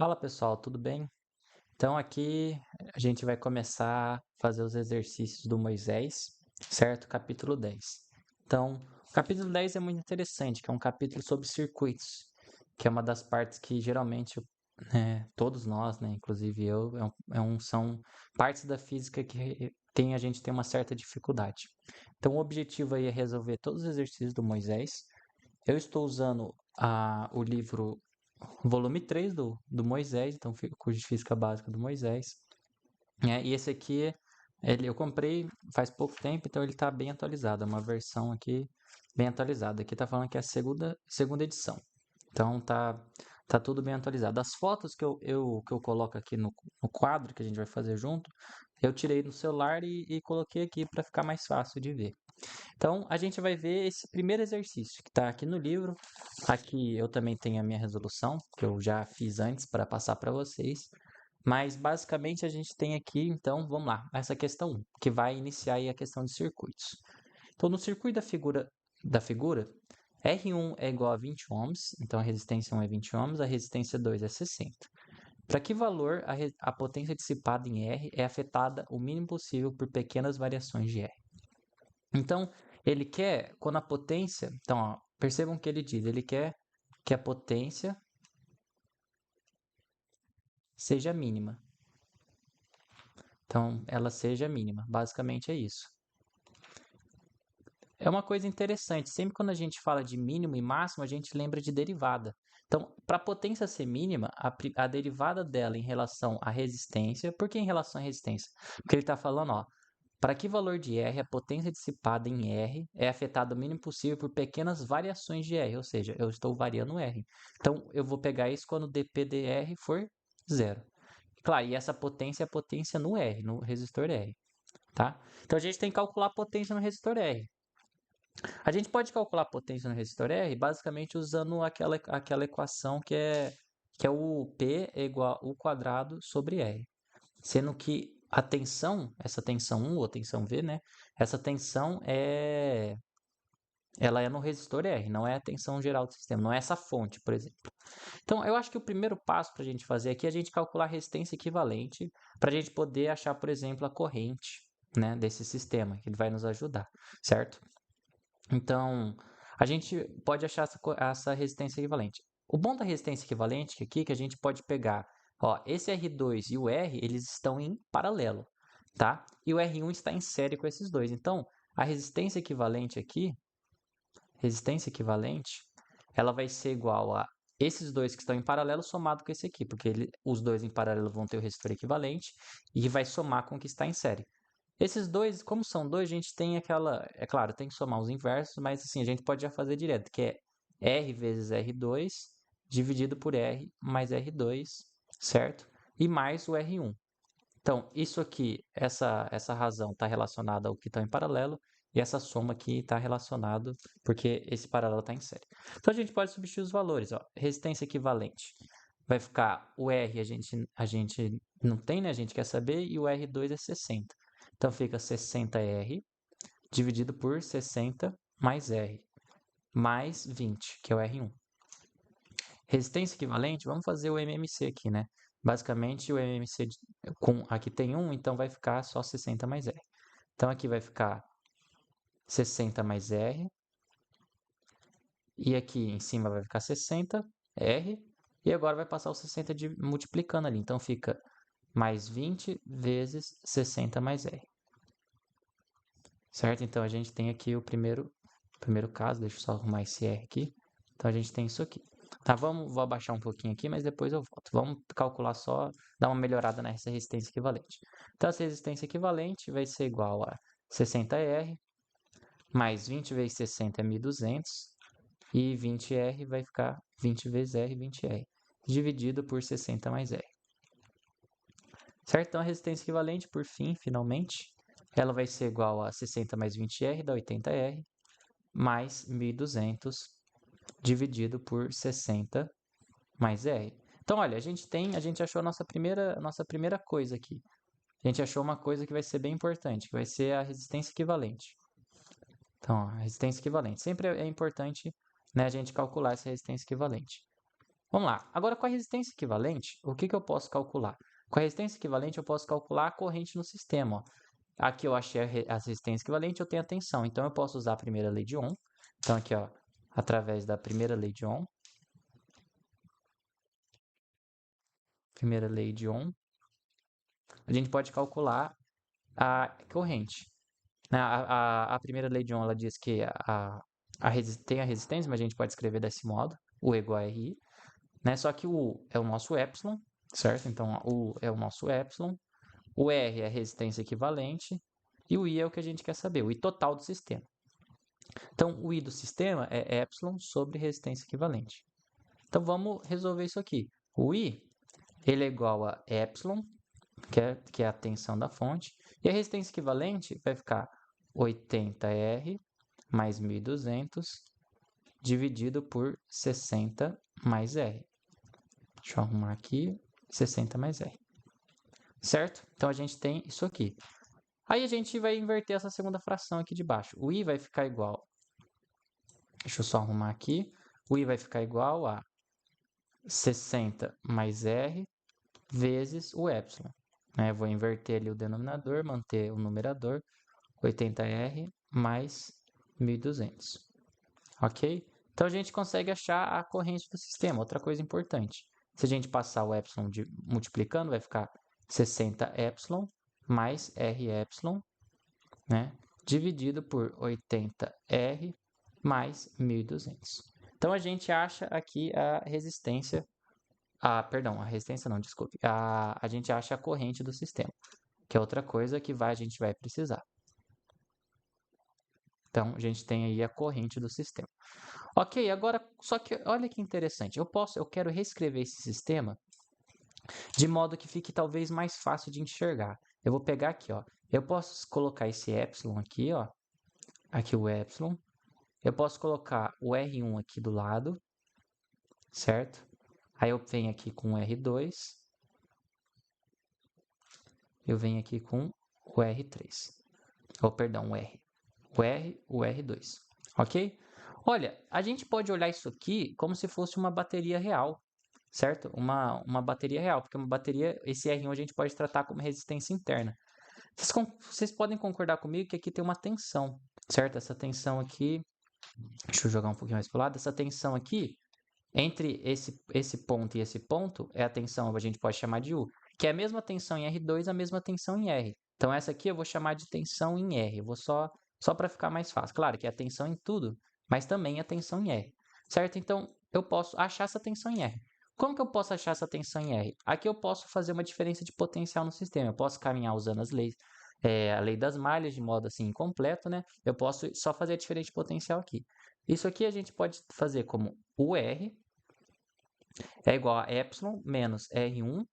Fala pessoal, tudo bem? Então aqui a gente vai começar a fazer os exercícios do Moisés, certo? Capítulo 10. Então, o capítulo 10 é muito interessante, que é um capítulo sobre circuitos, que é uma das partes que geralmente todos nós, né, inclusive eu, são partes da física que a gente tem uma certa dificuldade. Então o objetivo aí é resolver todos os exercícios do Moisés. Eu estou usando o livro volume 3 do Moisés, então curso de física básica do Moisés. E esse aqui, eu comprei faz pouco tempo, então ele está bem atualizado. É uma versão aqui bem atualizada. Aqui está falando que é a segunda edição. Então tá tudo bem atualizado. As fotos que eu coloco aqui no quadro que a gente vai fazer junto, eu tirei no celular e coloquei aqui para ficar mais fácil de ver. Então, a gente vai ver esse primeiro exercício que está aqui no livro. Aqui eu também tenho a minha resolução, que eu já fiz antes para passar para vocês. Mas basicamente a gente tem aqui, então, vamos lá, essa questão 1, que vai iniciar aí a questão de circuitos. Então, no circuito da figura, R1 é igual a 20 ohms, então a resistência 1 é 20 ohms, a resistência 2 é 60. Para que valor a potência dissipada em R é afetada o mínimo possível por pequenas variações de R? Então, ele quer, quando a potência. Então, ó, percebam o que ele diz. Ele quer que a potência seja mínima. Então, ela seja mínima. Basicamente é isso. É uma coisa interessante. Sempre quando a gente fala de mínimo e máximo, a gente lembra de derivada. Então, para a potência ser mínima, a derivada dela em relação à resistência. Por que em relação à resistência? Porque ele está falando, ó. Para que valor de R a potência dissipada em R é afetada o mínimo possível por pequenas variações de R, ou seja, eu estou variando R. Então, eu vou pegar isso quando o dP de R for zero. Claro, e essa potência é a potência no R, no resistor R, tá? Então, a gente tem que calcular a potência no resistor R. A gente pode calcular a potência no resistor R basicamente usando aquela equação que é o P é igual a U quadrado sobre R. Sendo que a tensão, essa tensão 1 ou tensão V, né? Essa tensão ela é no resistor R, não é a tensão geral do sistema, não é essa fonte, por exemplo. Então, eu acho que o primeiro passo para a gente fazer aqui é a gente calcular a resistência equivalente para a gente poder achar, por exemplo, a corrente, né, desse sistema, que ele vai nos ajudar, certo? Então, a gente pode achar essa resistência equivalente. O bom da resistência equivalente aqui é que a gente pode pegar, ó, esse R2 e o R, eles estão em paralelo, tá? E o R1 está em série com esses dois. Então, a resistência equivalente, ela vai ser igual a esses dois que estão em paralelo somado com esse aqui, porque os dois em paralelo vão ter o resistor equivalente e vai somar com o que está em série. Esses dois, como são dois, a gente tem aquela. É claro, tem que somar os inversos, mas assim, a gente pode já fazer direto, que é R vezes R2 dividido por R mais R2, certo? E mais o R1. Então, isso aqui, essa razão está relacionada ao que está em paralelo, e essa soma aqui está relacionado porque esse paralelo está em série. Então, a gente pode substituir os valores. Ó. Resistência equivalente vai ficar o R a gente não tem, né? A gente quer saber, e o R2 é 60. Então, fica 60R dividido por 60 mais R, mais 20, que é o R1. Resistência equivalente, vamos fazer o MMC aqui, né? Basicamente, o MMC aqui tem 1, então vai ficar só 60 mais R. Então, aqui vai ficar 60 mais R. E aqui em cima vai ficar 60, R. E agora vai passar o 60 multiplicando ali. Então, fica mais 20 vezes 60 mais R. Certo? Então, a gente tem aqui o primeiro caso. Deixa eu só arrumar esse R aqui. Então, a gente tem isso aqui. Tá, vou abaixar um pouquinho aqui, mas depois eu volto. Vamos calcular só, dar uma melhorada nessa resistência equivalente. Então, essa resistência equivalente vai ser igual a 60R, mais 20 vezes 60 é 1.200, e 20R vai ficar 20 vezes R, 20R, dividido por 60 mais R. Certo? Então, a resistência equivalente, por fim, finalmente, ela vai ser igual a 60 mais 20R, dá 80R, mais 1.200 dividido por 60 mais R. Então, olha, a gente achou a nossa primeira coisa aqui. A gente achou uma coisa que vai ser bem importante, que vai ser a resistência equivalente. Então, a resistência equivalente. Sempre é importante, né, a gente calcular essa resistência equivalente. Vamos lá. Agora, com a resistência equivalente, o que eu posso calcular? Com a resistência equivalente, eu posso calcular a corrente no sistema. Ó. Aqui eu achei a resistência equivalente, eu tenho a tensão. Então, eu posso usar a primeira lei de Ohm. Então, aqui, ó, através da primeira lei de Ohm, a gente pode calcular a corrente. A primeira lei de Ohm, ela diz que tem a resistência, mas a gente pode escrever desse modo, U igual a RI. Né? Só que o U é o nosso epsilon, certo? Então, U é o nosso epsilon. O R é a resistência equivalente. E o I é o que a gente quer saber, o I total do sistema. Então, o I do sistema é epsilon sobre resistência equivalente. Então, vamos resolver isso aqui. O I, ele é igual a epsilon, que é a tensão da fonte. E a resistência equivalente vai ficar 80R mais 1.200 dividido por 60 mais R. Deixa eu arrumar aqui, 60 mais R. Certo? Então, a gente tem isso aqui. Aí, a gente vai inverter essa segunda fração aqui de baixo. O I vai ficar igual... Deixa eu só arrumar aqui. O I vai ficar igual a 60 mais R vezes o epsilon. Né? Vou inverter ali o denominador, manter o numerador. 80R mais 1.200. Ok? Então, a gente consegue achar a corrente do sistema. Outra coisa importante. Se a gente passar o epsilon multiplicando, vai ficar 60 epsilon mais R epsilon, né? Dividido por 80R mais 1.200. Então, a gente acha aqui a resistência... perdão, a resistência não, desculpe. A gente acha a corrente do sistema, que é outra coisa que a gente vai precisar. Então, a gente tem aí a corrente do sistema. Ok, agora, só que olha que interessante. Eu quero reescrever esse sistema de modo que fique talvez mais fácil de enxergar. Eu vou pegar aqui, ó. Eu posso colocar esse epsilon aqui, ó. Aqui o epsilon. Eu posso colocar o R1 aqui do lado, certo? Aí eu venho aqui com o R2. Eu venho aqui com o R3. Ou, perdão, o R. O R2. Ok? Olha, a gente pode olhar isso aqui como se fosse uma bateria real, certo? Uma bateria real, porque uma bateria, esse R1 a gente pode tratar como resistência interna. Vocês podem concordar comigo que aqui tem uma tensão, certo? Essa tensão aqui, deixa eu jogar um pouquinho mais para o lado, essa tensão aqui, entre esse ponto e esse ponto, é a tensão, a gente pode chamar de U, que é a mesma tensão em R2, a mesma tensão em R. Então, essa aqui eu vou chamar de tensão em R, eu vou só para ficar mais fácil. Claro que é a tensão em tudo, mas também a tensão em R, certo? Então, eu posso achar essa tensão em R. Como que eu posso achar essa tensão em R? Aqui eu posso fazer uma diferença de potencial no sistema, eu posso caminhar usando as leis, a lei das malhas de modo assim incompleto, né? Eu posso só fazer a diferença de potencial aqui. Isso aqui a gente pode fazer como UR é igual a epsilon menos R1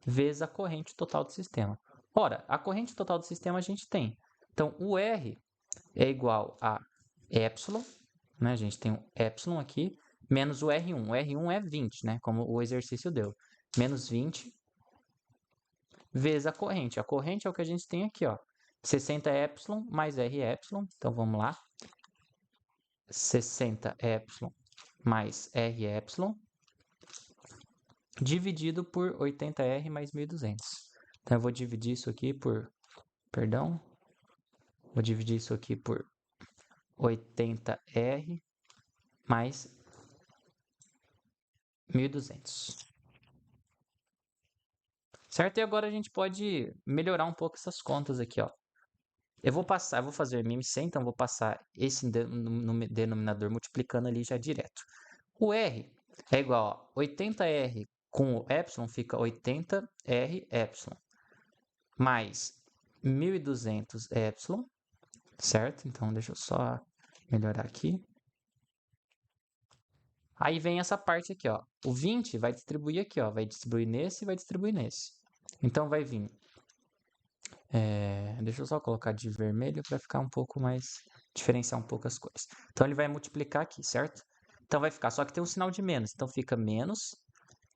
vezes a corrente total do sistema. Ora, a corrente total do sistema a gente tem. Então, o R é igual a epsilon, né? A gente tem um epsilon aqui, menos o R1. O R1 é 20, né? Como o exercício deu. Menos 20 vezes a corrente. A corrente é o que a gente tem aqui, ó. 60 epsilon mais R epsilon. Então, vamos lá. 60 epsilon mais R epsilon dividido por 80R mais 1.200. Então, eu vou dividir isso aqui por... Perdão. Vou dividir isso aqui por 80R mais 1.200. Certo? E agora a gente pode melhorar um pouco essas contas aqui, ó. Eu vou fazer MIM100, então vou passar esse no denominador multiplicando ali já direto. O R é igual a 80R com o epsilon fica 80R epsilon mais 1.200 epsilon, certo? Então, deixa eu só melhorar aqui. Aí vem essa parte aqui, ó. O 20 vai distribuir aqui, ó. Vai distribuir nesse e vai distribuir nesse. Então, vai vir... deixa eu só colocar de vermelho para ficar um pouco mais... diferenciar um pouco as cores. Então, ele vai multiplicar aqui, certo? Então, vai ficar... Só que tem um sinal de menos. Então, fica menos...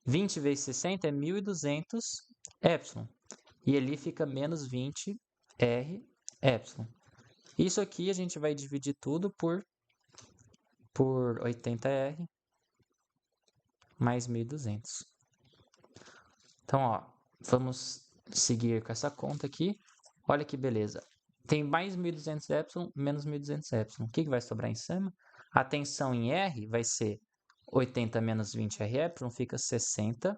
20 vezes 60 é 1.200 epsilon. E ali fica menos 20 R epsilon. Isso aqui a gente vai dividir tudo por 80R mais 1.200. Então, ó, vamos seguir com essa conta aqui. Olha que beleza. Tem mais 1.200y menos 1.200y. O que vai sobrar em cima? A tensão em R vai ser 80 menos 20 RY, fica 60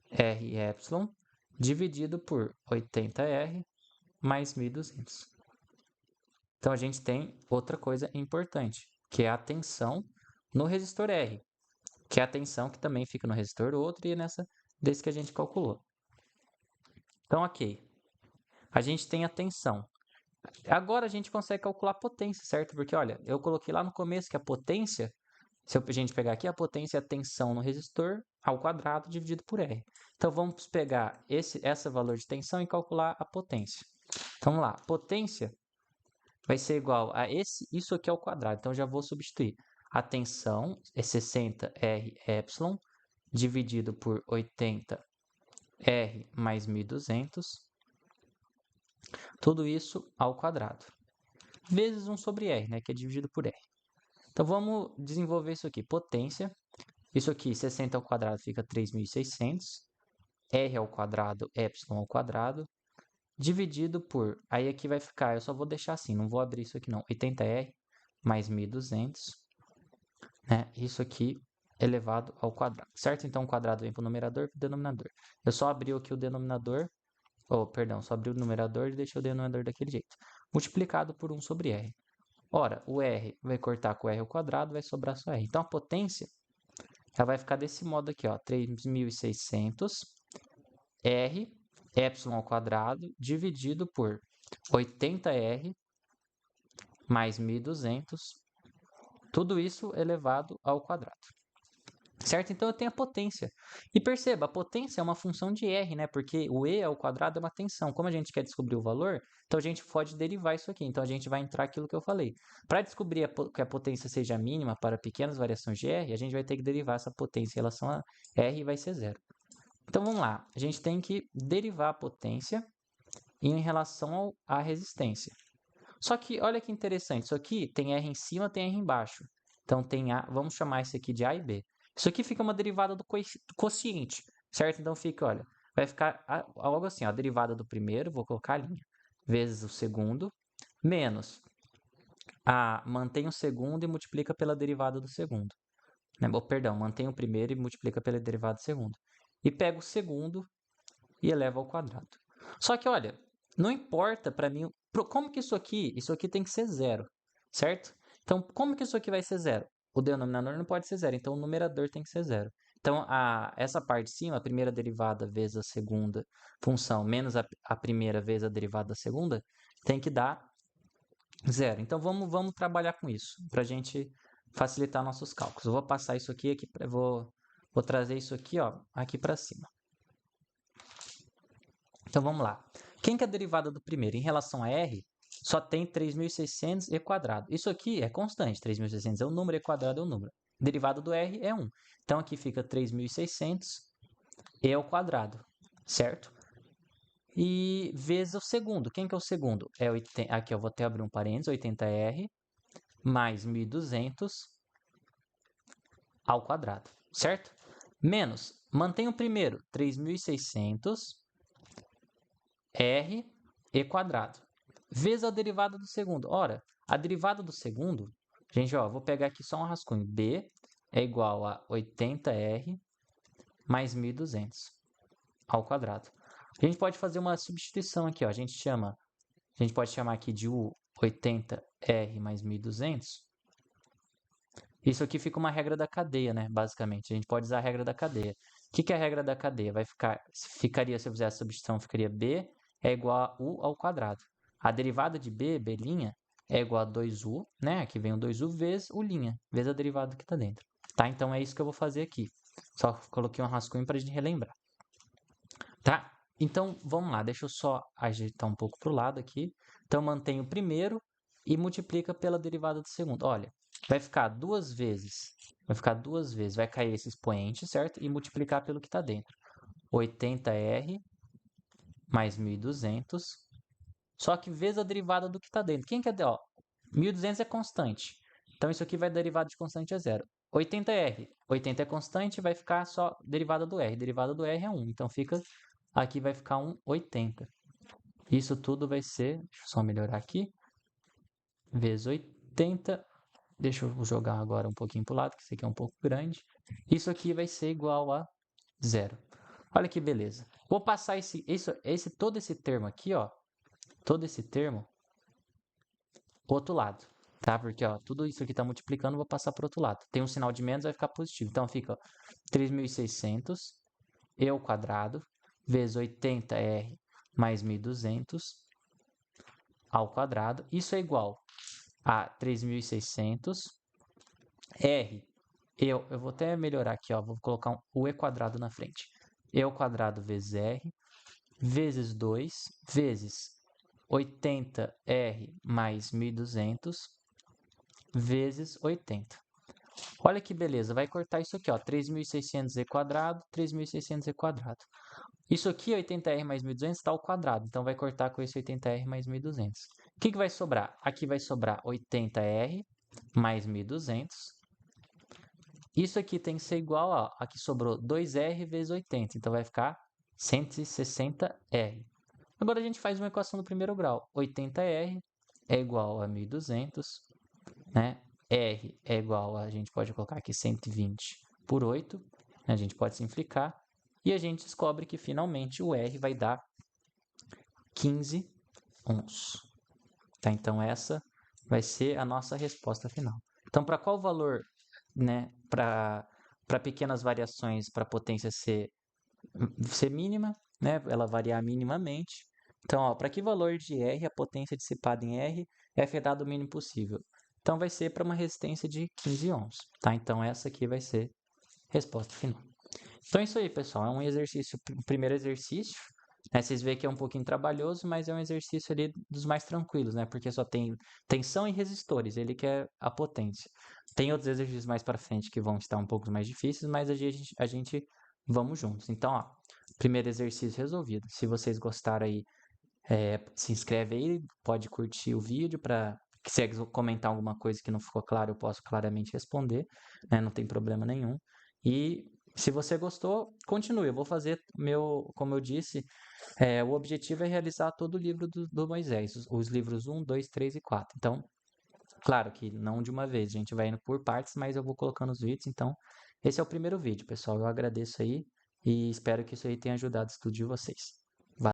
RY, dividido por 80R mais 1.200. Então, a gente tem outra coisa importante, que é a tensão no resistor R, que é a tensão que também fica no resistor outro e nessa desse que a gente calculou. Então, ok. A gente tem a tensão. Agora a gente consegue calcular a potência, certo? Porque, olha, eu coloquei lá no começo que a potência, se a gente pegar aqui, a potência é a tensão no resistor ao quadrado dividido por R. Então, vamos pegar esse valor de tensão e calcular a potência. Então, vamos lá. Potência vai ser igual a isso aqui ao quadrado. Então, já vou substituir. A tensão é 60 RY dividido por 80 R mais 1.200. Tudo isso ao quadrado. Vezes 1 sobre R, né, que é dividido por R. Então, vamos desenvolver isso aqui. Potência. Isso aqui, 60 ao quadrado fica 3.600. R ao quadrado, epsilon ao quadrado. Dividido por... Aí aqui vai ficar... Eu só vou deixar assim, não vou abrir isso aqui não. 80R mais 1.200. Né? Isso aqui elevado ao quadrado. Certo? Então, o quadrado vem para o numerador e para o denominador. Eu só abri aqui o denominador... perdão, só abri o numerador e deixei o denominador daquele jeito. Multiplicado por 1 sobre R. Ora, o R vai cortar com o R ao quadrado, vai sobrar só R. Então, a potência ela vai ficar desse modo aqui, ó, 3.600 R, epsilon ao quadrado, dividido por 80R mais 1.200, tudo isso elevado ao quadrado. Certo? Então, eu tenho a potência. E perceba, a potência é uma função de R, né? Porque o E ao quadrado é uma tensão. Como a gente quer descobrir o valor, então a gente pode derivar isso aqui. Então, a gente vai entrar aquilo que eu falei. Para descobrir que a potência seja mínima para pequenas variações de R, a gente vai ter que derivar essa potência em relação a R e vai ser zero. Então, vamos lá. A gente tem que derivar a potência em relação à resistência. Só que, olha que interessante. Isso aqui tem R em cima, tem R embaixo. Então, tem A, vamos chamar isso aqui de A e B. Isso aqui fica uma derivada do quociente, certo? Então, fica, olha, vai ficar algo assim, ó, a derivada do primeiro, vou colocar a linha, vezes o segundo, menos mantém o segundo e multiplica pela derivada do segundo. Né? Perdão, mantém o primeiro e multiplica pela derivada do segundo. E pega o segundo e eleva ao quadrado. Só que, olha, não importa para mim, como que isso aqui tem que ser zero, certo? Então, como que isso aqui vai ser zero? O denominador não pode ser zero, então o numerador tem que ser zero. Então, essa parte de cima, a primeira derivada vezes a segunda função, menos a primeira vezes a derivada da segunda, tem que dar zero. Então, vamos trabalhar com isso, para a gente facilitar nossos cálculos. Eu vou passar isso aqui, vou trazer isso aqui, ó, aqui para cima. Então, vamos lá. Quem que é a derivada do primeiro? Em relação a R, só tem 3.600 e quadrado. Isso aqui é constante. 3.600 é um número e quadrado é um número. Derivada do R é 1. Então, aqui fica 3.600 e ao quadrado, certo? E vezes o segundo. Quem que é o segundo? Aqui eu vou até abrir um parênteses, 80R mais 1.200 ao quadrado, certo? Menos, mantém o primeiro, 3.600 R e quadrado, vezes a derivada do segundo. Ora, a derivada do segundo, gente, ó, vou pegar aqui só um rascunho. B é igual a 80R mais 1.200 ao quadrado. A gente pode fazer uma substituição aqui, ó. A gente pode chamar aqui de U 80R mais 1.200. Isso aqui fica uma regra da cadeia, né? Basicamente, a gente pode usar a regra da cadeia. O que é a regra da cadeia? Ficaria, se eu fizer a substituição, ficaria B é igual a U ao quadrado. A derivada de B, B', é igual a 2U, né? Aqui vem o 2U vezes U', vezes a derivada que está dentro. Tá? Então, é isso que eu vou fazer aqui. Só coloquei um rascunho para a gente relembrar. Tá? Então, vamos lá. Deixa eu só ajeitar um pouco para o lado aqui. Então, mantenho o primeiro e multiplica pela derivada do segundo. Olha, vai ficar duas vezes, vai cair esse expoente, certo? E multiplicar pelo que está dentro. 80R mais 1.200, só que vezes a derivada do que está dentro. Quem que é? Ó, 1.200 é constante. Então, isso aqui vai derivada de constante a zero. 80R. 80 é constante, vai ficar só derivada do R. Derivada do R é 1. Então aqui vai ficar 80. Isso tudo vai ser, deixa eu só melhorar aqui, vezes 80. Deixa eu jogar agora um pouquinho para o lado, que isso aqui é um pouco grande. Isso aqui vai ser igual a 0. Olha que beleza. Vou passar todo esse termo aqui, ó. Todo esse termo pro outro lado, tá? Porque, ó, tudo isso aqui tá multiplicando, vou passar pro outro lado. Tem um sinal de menos, vai ficar positivo. Então, fica, ó, 3.600 e ao quadrado vezes 80R mais 1.200 ao quadrado. Isso é igual a 3.600 R. Eu vou até melhorar aqui, ó. Vou colocar o E quadrado na frente. E ao quadrado vezes R vezes 2 vezes 80R mais 1.200 vezes 80. Olha que beleza, vai cortar isso aqui, ó, 3.600e quadrado, 3.600e quadrado. Isso aqui, 80R mais 1.200, está ao quadrado, então vai cortar com esse 80R mais 1.200. O que vai sobrar? Aqui vai sobrar 80R mais 1.200. Isso aqui tem que ser igual, ó, aqui sobrou 2R vezes 80, então vai ficar 160R. Agora a gente faz uma equação do primeiro grau. 80R é igual a 1.200, né? R é igual a gente pode colocar aqui 120 por 8, né? A gente pode simplificar, e a gente descobre que finalmente o R vai dar 15 ohms. Tá? Então essa vai ser a nossa resposta final. Então, para qual valor, né, para pequenas variações, para a potência ser mínima, né, ela variar minimamente. Então, para que valor de R a potência dissipada em R é afetada o mínimo possível? Então, vai ser para uma resistência de 15 ohms, tá? Então, essa aqui vai ser a resposta final. Então, é isso aí, pessoal. É um exercício, o primeiro exercício, né? Vocês veem que é um pouquinho trabalhoso, mas é um exercício ali dos mais tranquilos, né? Porque só tem tensão e resistores, ele quer a potência. Tem outros exercícios mais para frente que vão estar um pouco mais difíceis, mas a gente vamos juntos. Então, ó, primeiro exercício resolvido. Se vocês gostaram aí, se inscreve aí, pode curtir o vídeo para se comentar alguma coisa que não ficou claro, eu posso claramente responder, né? Não tem problema nenhum. E se você gostou, continue. Eu vou fazer como eu disse, o objetivo é realizar todo o livro do Moisés, os livros 1, 2, 3 e 4. Então, claro que não de uma vez, a gente vai indo por partes, mas eu vou colocando os vídeos. Então, esse é o primeiro vídeo, pessoal. Eu agradeço aí e espero que isso aí tenha ajudado o estudo de vocês.